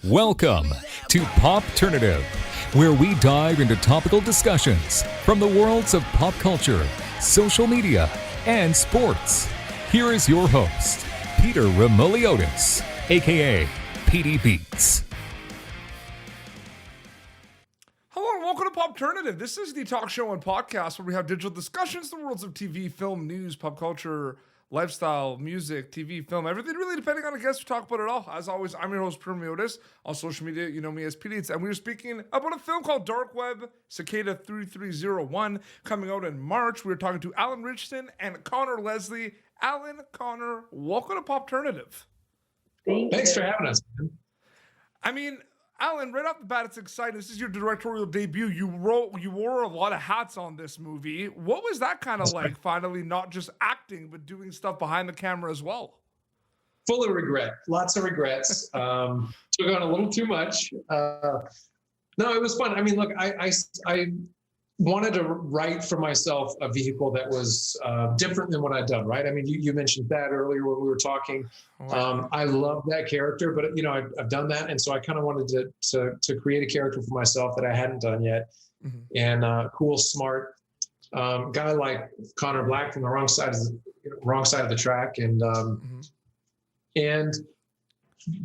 Welcome to Popternative, where we dive into topical discussions from the worlds of pop culture, social media, and sports. Here is your host, Peter Remoliotis, aka PD Beats. Hello and welcome to Popternative. This is the talk show and podcast where we have digital discussions in the worlds of TV, film, news, pop culture, lifestyle, music, TV, film, everything really depending on the guest. We talk about it all. As always, I'm your host, Peter Remoliotis. On social media, you know me as PD, and we are speaking about a film called Dark Web, Cicada 3301, coming out in March. We are talking to Alan Ritchson and Conor Leslie. Alan, Conor, welcome to Popternative. Thanks for having us, man. I mean, Alan, right off the bat, it's exciting. This is your directorial debut. You wore a lot of hats on this movie. What was that kind of like, finally, not just acting, but doing stuff behind the camera as well? Full of regret. Lots of regrets. Took on a little too much. No, it was fun. I mean, look, I wanted to write for myself a vehicle that was different than what I'd done, right? I mean, you mentioned that earlier when we were talking. I love that character, but I've done that, and so I kind of wanted to create a character for myself that I hadn't done yet. Mm-hmm. And cool, smart guy like Connor Black from the wrong side of the track, and and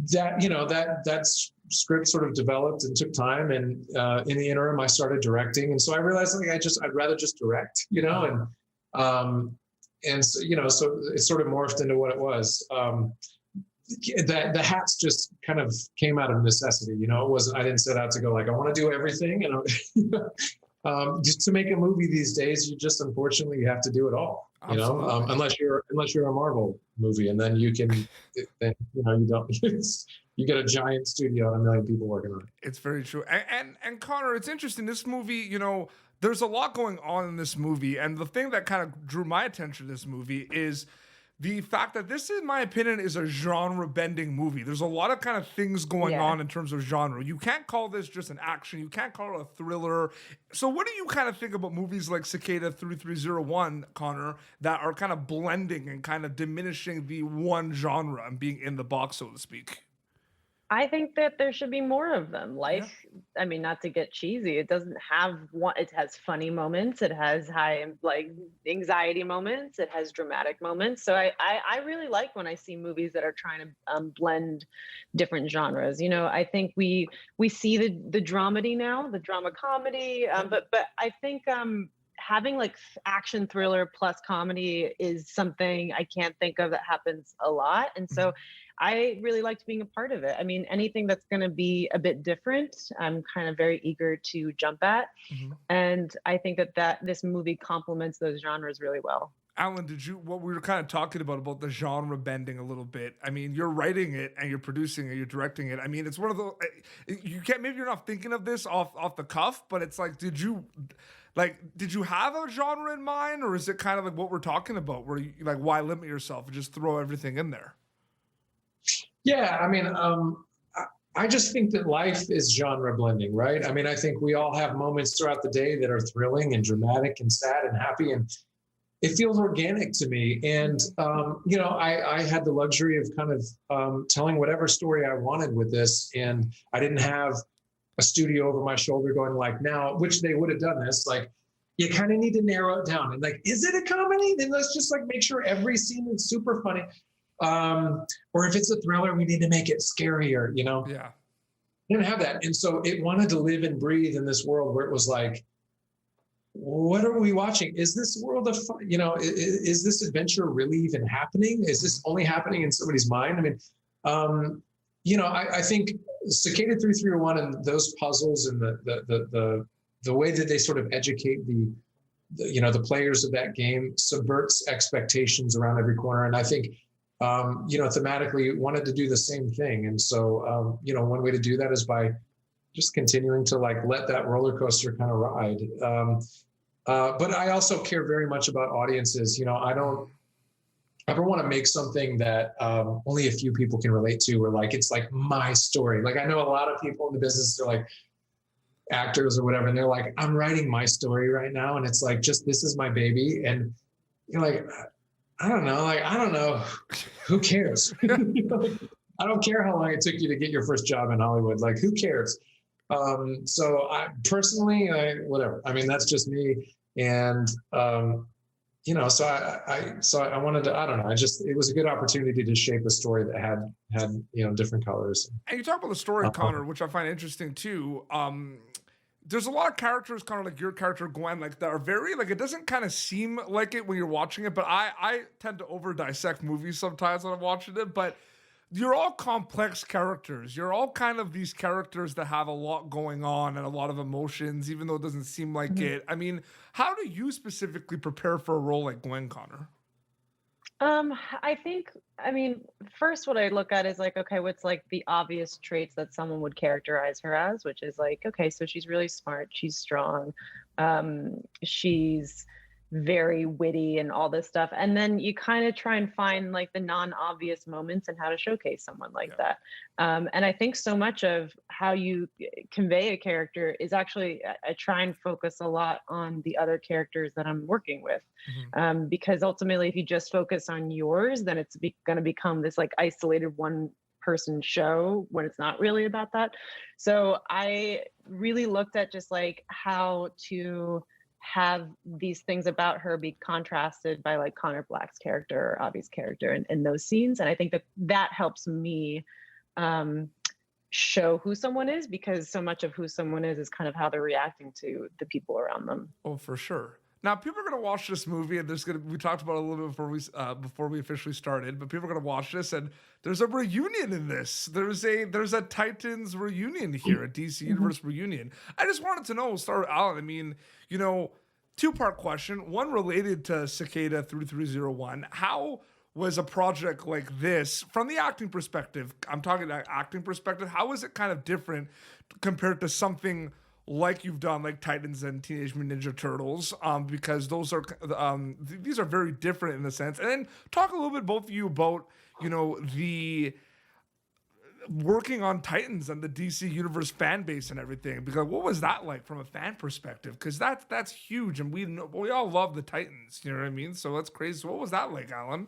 that script sort of developed and took time, and in the interim I started directing, and so I realized I'd rather just direct, and so so it sort of morphed into what it was. The hats just kind of came out of necessity, it wasn't, I didn't set out to go like I want to do everything, just to make a movie these days you just unfortunately have to do it all. Unless you're a Marvel movie, and then you don't. You get a giant studio and a million people working on it. It's very true. And Conor, it's interesting. This movie, there's a lot going on in this movie, and the thing that kind of drew my attention to this movie is the fact that this, in my opinion, is a genre-bending movie. There's a lot of kind of things going on in terms of genre. You can't call this just an action. You can't call it a thriller. So what do you kind of think about movies like Cicada 3301, Conor, that are kind of blending and kind of diminishing the one genre and being in the box, so to speak? I think that there should be more of them. Life, I mean, not to get cheesy, it doesn't have one. It has funny moments. It has high, anxiety moments. It has dramatic moments. So I really like when I see movies that are trying to blend different genres. I think we see the dramedy now, the drama comedy, but I think having like action thriller plus comedy is something I can't think of that happens a lot. And so I really liked being a part of it. I mean, anything that's going to be a bit different, I'm kind of very eager to jump at. And I think that this movie complements those genres really well. Alan, what we were kind of talking about the genre bending a little bit. I mean, you're writing it and you're producing it, you're directing it. I mean, it's one of the, maybe you're not thinking of this off the cuff, but it's like, did you have a genre in mind, or is it kind of like what we're talking about where you like, why limit yourself and just throw everything in there? Yeah, I mean, I just think that life is genre blending, right? I mean, I think we all have moments throughout the day that are thrilling and dramatic and sad and happy, and it feels organic to me. And, I had the luxury of kind of telling whatever story I wanted with this, and I didn't have a studio over my shoulder going like, now, which they would have done this, like, you kind of need to narrow it down. And like, is it a comedy? Then let's just like make sure every scene is super funny. Or if it's a thriller, we need to make it scarier, Yeah. I didn't have that. And so it wanted to live and breathe in this world where it was like, what are we watching? Is this world of fun? Is this adventure really even happening? Is this only happening in somebody's mind? I mean, I think Cicada 3301 and those puzzles and the way that they sort of educate the players of that game subverts expectations around every corner. And I think, thematically wanted to do the same thing. And so, one way to do that is by just continuing to like let that roller coaster kind of ride. But I also care very much about audiences. I don't ever want to make something that only a few people can relate to, or like, it's like my story. Like I know a lot of people in the business, they're like actors or whatever, and they're like, I'm writing my story right now. And it's like, just, this is my baby. And you're like, I don't know, who cares? I don't care how long it took you to get your first job in Hollywood. Like, who cares? So I personally, whatever. I mean, that's just me. And, so I wanted to, I don't know. It was a good opportunity to shape a story that had, different colors. And you talk about the story, Conor, which I find interesting too. There's a lot of characters, kind of like your character, Gwen, like that are very, like, it doesn't kind of seem like it when you're watching it, but I tend to over dissect movies sometimes when I'm watching it, but you're all complex characters. You're all kind of these characters that have a lot going on and a lot of emotions, even though it doesn't seem like it. I mean, how do you specifically prepare for a role like Gwen, Conor? First what I look at is like, okay, what's like the obvious traits that someone would characterize her as, which is like, okay, so she's really smart, she's strong, she's very witty and all this stuff. And then you kind of try and find like the non-obvious moments and how to showcase someone like that. And I think so much of how you convey a character is actually, I try and focus a lot on the other characters that I'm working with. Because ultimately, if you just focus on yours, then it's going to become this like isolated one person show when it's not really about that. So I really looked at just like how to have these things about her be contrasted by like Connor Black's character or Avi's character in those scenes. And I think that helps me show who someone is, because so much of who someone is kind of how they're reacting to the people around them. Oh, for sure. Now, people are going to watch this movie, and we talked about it a little bit before we officially started, but people are going to watch this, and there's a reunion in this. There's a Titans reunion here, a DC Universe reunion. I just wanted to know, we'll start with Alan. I mean, two-part question. One related to Cicada 3301. How was a project like this, from the acting perspective, I'm talking about acting perspective, how is it kind of different compared to something like you've done, like Titans and Teenage Mutant Ninja Turtles, because those are these are very different in a sense. And then talk a little bit, both of you, about the working on Titans and the DC Universe fan base and everything. Because what was that like from a fan perspective? Because that's huge, and we all love the Titans. You know what I mean? So that's crazy. So what was that like, Alan?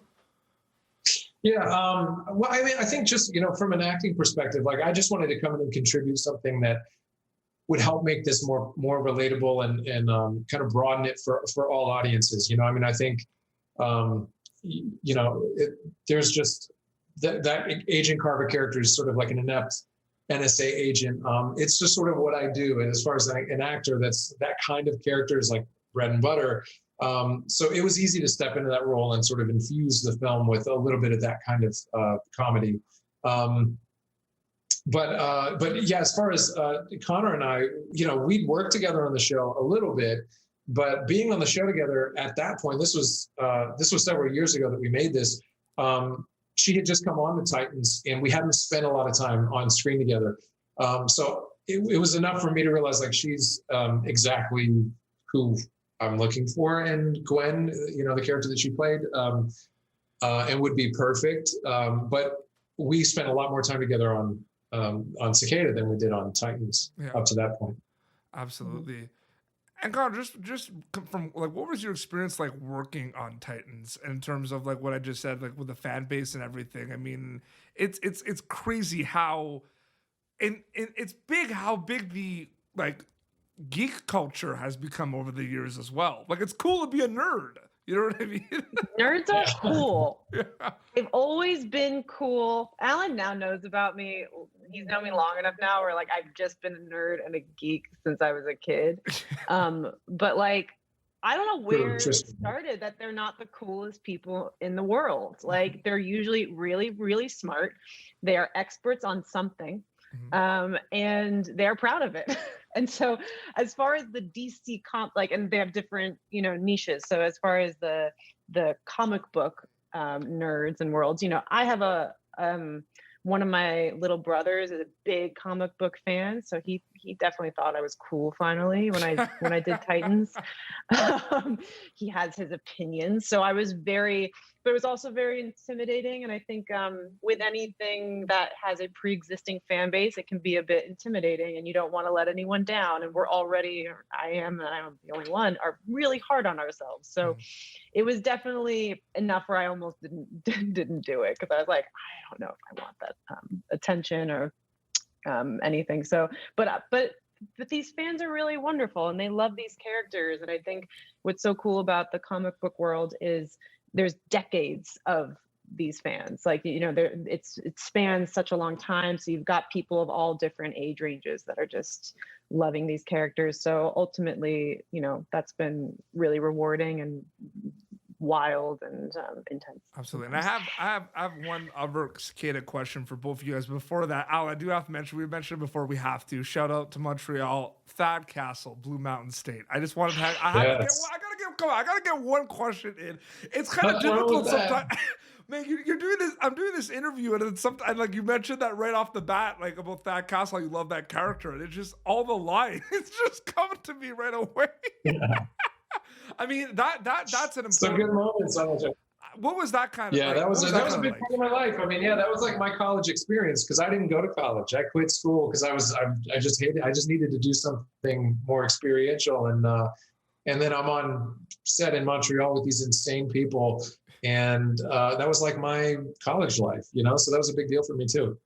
Yeah, well, I mean, I think just from an acting perspective, like I just wanted to come in and contribute something that would help make this more relatable and kind of broaden it for all audiences. I mean, I think, there's just that Agent Carver character is sort of like an inept NSA agent. It's just sort of what I do. And as far as an actor, that kind of character is like bread and butter. So it was easy to step into that role and sort of infuse the film with a little bit of that kind of comedy. But yeah, as far as Conor and I, we'd worked together on the show a little bit, but being on the show together at that point, this was several years ago that we made this. She had just come on the Titans, and we hadn't spent a lot of time on screen together. So it was enough for me to realize like she's exactly who I'm looking for, and Gwen, the character that she played, and would be perfect. But we spent a lot more time together on Cicada than we did on Titans up to that point. Absolutely. And Conor, just from like, what was your experience like working on Titans in terms of like what I just said, like with the fan base and everything? I mean, it's crazy how, and it's big how big the like geek culture has become over the years as well. Like, it's cool to be a nerd. You know what I mean? Nerds are cool. They've always been cool. Alan now knows about me. He's known me long enough now where like I've just been a nerd and a geek since I was a kid. But like, I don't know where it started that they're not the coolest people in the world. Like, they're usually really, really smart. They are experts on something. And they're proud of it. And so as far as the DC and they have different, niches. So as far as the comic book nerds and worlds, I have one of my little brothers is a big comic book fan. So he definitely thought I was cool finally when I did Titans. He has his opinions. So I was very but it was also very intimidating. And I think with anything that has a pre-existing fan base, it can be a bit intimidating, and you don't want to let anyone down. And we're already, I am the only one, are really hard on ourselves. So it was definitely enough where I almost didn't do it, because I was like, I don't know if I want that attention or anything. So, but these fans are really wonderful, and they love these characters. And I think what's so cool about the comic book world is there's decades of these fans. Like, you know, it spans such a long time. So you've got people of all different age ranges that are just loving these characters. So ultimately, you know, that's been really rewarding and wild and intense. Absolutely. And I have one other Cicada question for both of you guys. Before that, Al, I do have to mention, we mentioned it before, we have to shout out to Montreal, Thad Castle, Blue Mountain State. I just wanted to have, I gotta get one question in. It's kind of difficult sometimes. Man, you're doing this. I'm doing this interview, and it's sometimes, like, you mentioned that right off the bat, like, about Thad Castle, you love that character, and it's just all the line. It's just coming to me right away. Yeah. I mean, that's an important. Some good moments. What was that kind of? Yeah, like? that was a big part of my life. I mean, yeah, that was like my college experience, because I didn't go to college. I quit school because I just needed to do something more experiential, and then I'm on set in Montreal with these insane people, and that was like my college life, you know. So that was a big deal for me too.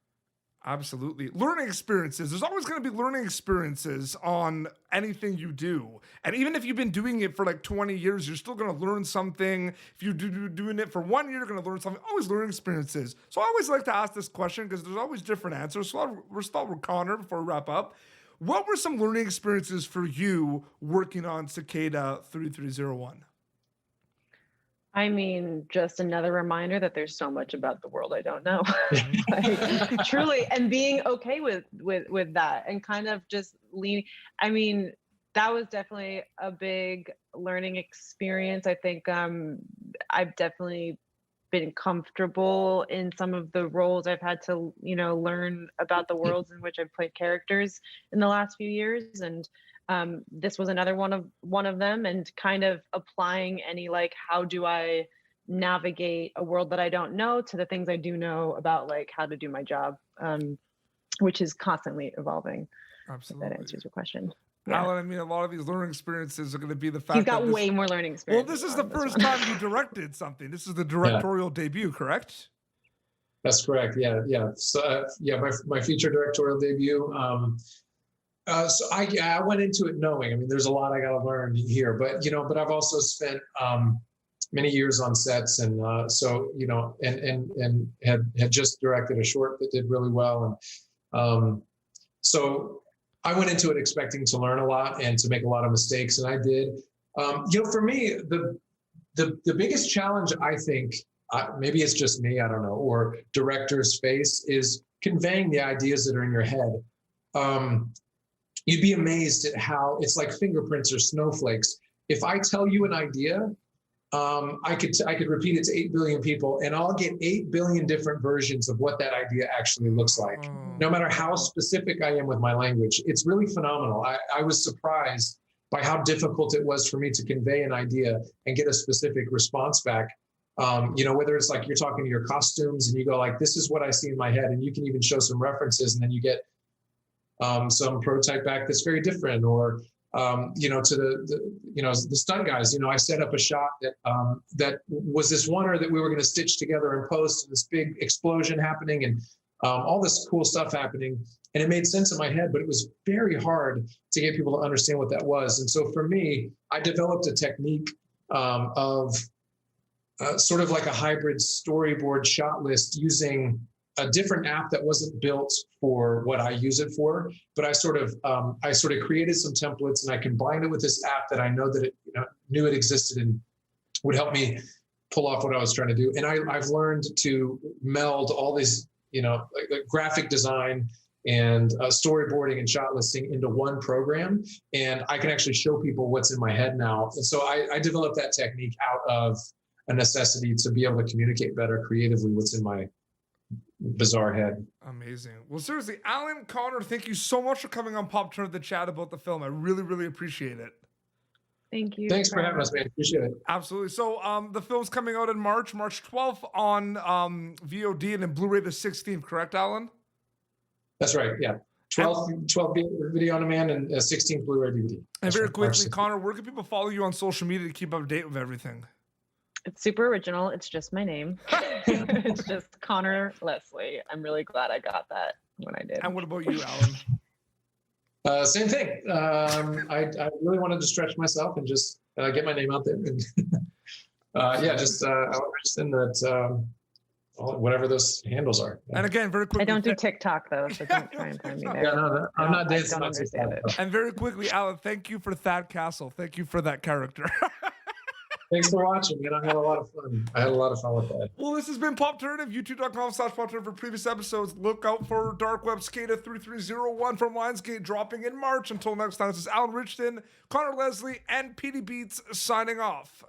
Absolutely. Learning experiences. There's always going to be learning experiences on anything you do. And even if you've been doing it for like 20 years, you're still going to learn something. If you're doing it for 1 year, you're going to learn something. Always learning experiences. So I always like to ask this question because there's always different answers. So we'll start with Conor before we wrap up. What were some learning experiences for you working on Cicada 3301? I mean, just another reminder that there's so much about the world I don't know. Like, truly, and being okay with that, and kind of just leaning. I mean, that was definitely a big learning experience. I think I've definitely been comfortable in some of the roles I've had to, you know, learn about the worlds in which I've played characters in the last few years, and this was another one of them, and kind of applying any, like, how do I navigate a world that I don't know to the things I do know about, like how to do my job, which is constantly evolving. Absolutely. If that answers your question. Yeah. Alan, I mean, a lot of these learning experiences are going to be the fact he's got way more learning experience. Well, this is the first time you directed something. This is the directorial debut, correct? That's correct. Yeah. So my feature directorial debut. So I went into it knowing, I mean, there's a lot I got to learn here, but I've also spent many years on sets, and so, you know, and had just directed a short that did really well. And so I went into it expecting to learn a lot and to make a lot of mistakes, and I did. You know, for me, the biggest challenge, I think, maybe it's just me, I don't know, or directors face, is conveying the ideas that are in your head. You'd be amazed at how it's like fingerprints or snowflakes. If I tell you an idea, I could repeat it to 8 billion people, and I'll get 8 billion different versions of what that idea actually looks like. No matter how specific I am with my language, it's really phenomenal. I was surprised by how difficult it was for me to convey an idea and get a specific response back. You know, whether it's like you're talking to your costumes and you go like, this is what I see in my head, and you can even show some references, and then you get some prototype back that's very different, or you know, to the stunt guys. You know, I set up a shot that was this oneer that we were going to stitch together in post, and this big explosion happening, and all this cool stuff happening, and it made sense in my head, but it was very hard to get people to understand what that was. And so for me, I developed a technique of sort of like a hybrid storyboard shot list, using a different app that wasn't built for what I use it for, but I sort of created some templates, and I combined it with this app that I know that it, you know, knew it existed and would help me pull off what I was trying to do. And I've learned to meld all these, you know, like graphic design and storyboarding and shot listing into one program, and I can actually show people what's in my head now. And so I developed that technique out of a necessity to be able to communicate better creatively what's in my bizarre head. Amazing. Well, seriously, Alan, Conor, thank you so much for coming on Popternative to chat about the film. I really, really appreciate it. Thank you. Thanks for having us, man. Appreciate it. Absolutely. So the film's coming out in March 12th on VOD and then Blu-ray the 16th, correct, Alan? That's right. Yeah. 12 video on demand and 16 Blu-ray DVD. And very quickly, Conor, where can people follow you on social media to keep up to date with everything? It's super original. It's just my name. It's just Conor Leslie. I'm really glad I got that when I did. And what about you, Alan? Same thing. I really wanted to stretch myself and just get my name out there. And just in that whatever those handles are. Yeah. And again, very quickly, I don't do TikTok though, so don't try and find me there. Yeah, no, I'm not dancing. I don't understand it. And very quickly, Alan, thank you for Thad Castle. Thank you for that character. Thanks for watching, man. I had a lot of fun with that. Well, this has been Popternative, youtube.com/Popternative for previous episodes. Look out for Dark Web Cicada 3301 from Lionsgate dropping in March. Until next time, this is Alan Ritchson, Conor Leslie, and PD Beats signing off.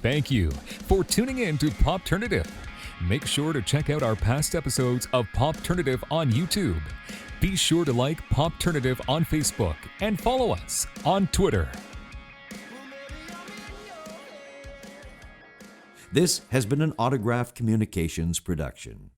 Thank you for tuning in to Popternative. Make sure to check out our past episodes of Popternative on YouTube. Be sure to like Popternative on Facebook and follow us on Twitter. This has been an Autograph Communications production.